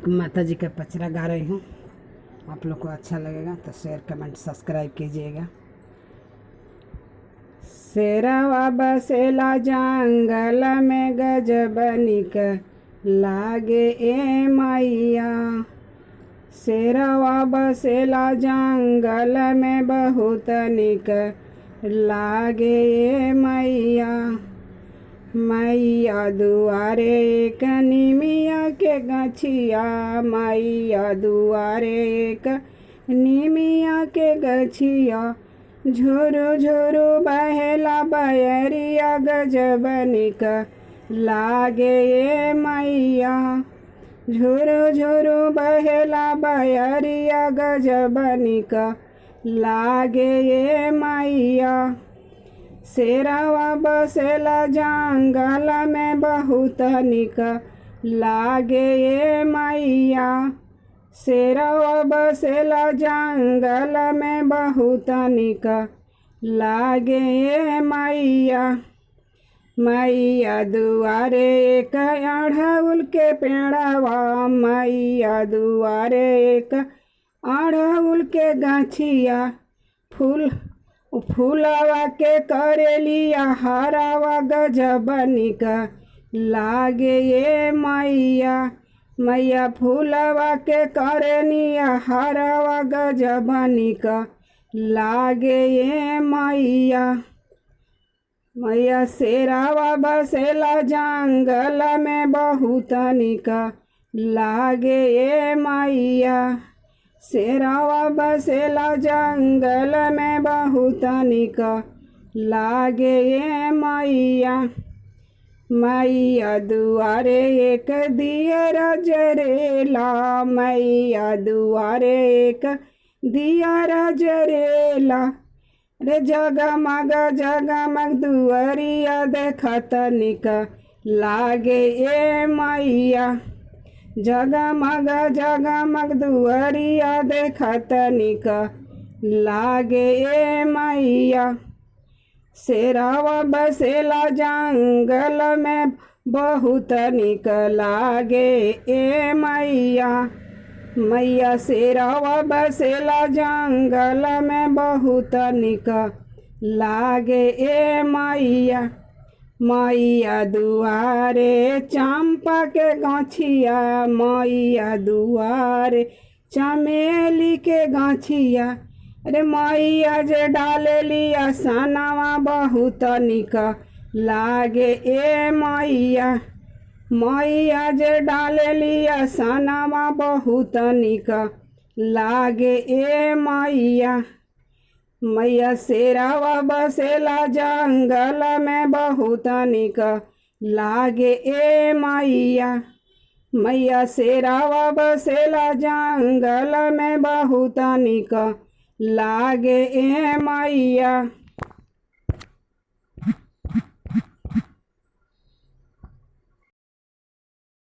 एक माता जी का पचरा गा रही हूँ। आप लोग को अच्छा लगेगा तो शेयर कमेंट सब्सक्राइब कीजिएगा। शेरवा बसेला जंगल में गजब निक लागे ए मैया। शेरवा बसेला जंगल में बहुत निक लागे ए मैया। मैया दुआरे एक निमिया के गछिया, मैया दुआरे एक निमिया के गछिया। झुरु झुरु बहेला बयरिया गजब निक लागे ए मैया। झुरु झुरु बहेला बयरिया गजब निक लागे ए मैया। शेरवा बसेला जंगल में बहुत निक लागे ए मैया। शेरवा बसेला जंगल में बहुत निक लागे ए मैया। मैया दुआरे एक अड़हुल के पेड़वा, मैया दुआरे एक अड़हुल के गाछिया। फूलवा के करेलिया हरावा गजब निक लागे ए मैया। मैया फूलवा के करेलिया हरावा गजब निक लागे ए मैया। मैया शेरवा बसेला जंगल में बहुत निक लागे ए मैया। शेरवा बसेला जंगल में बहुत निक लागे ए मैया। मैया दुआरे एक दियरा जरेला, मैया दुआरे एक दियरा जरेला। रे जगमग जगमग दुआरिया देखत निक लागे ए मैया। जगमग जगमग दुआरिया देखत निक लागे ए मैया। शेरवा बसेला जंगल में बहुत निक लागे ए मैया। मैया शेरवा बसेला जंगल में बहुत निक लागे ए मैया। मैया दुआरे चंपा के गाछिया, मैया दुआरे चमेली के गाछिया। अरे मैया जे डाले लिया सनवा बहुत निक लागे ए मैया। मैया जे डाले लिया सनवा बहुत निक लागे ए मैया। मैया शेरवा बसेला जंगल में बहुत निक लागे ए मैया। मैया शेरवा बसेला जंगल में बहुत निक लागे ए मैया।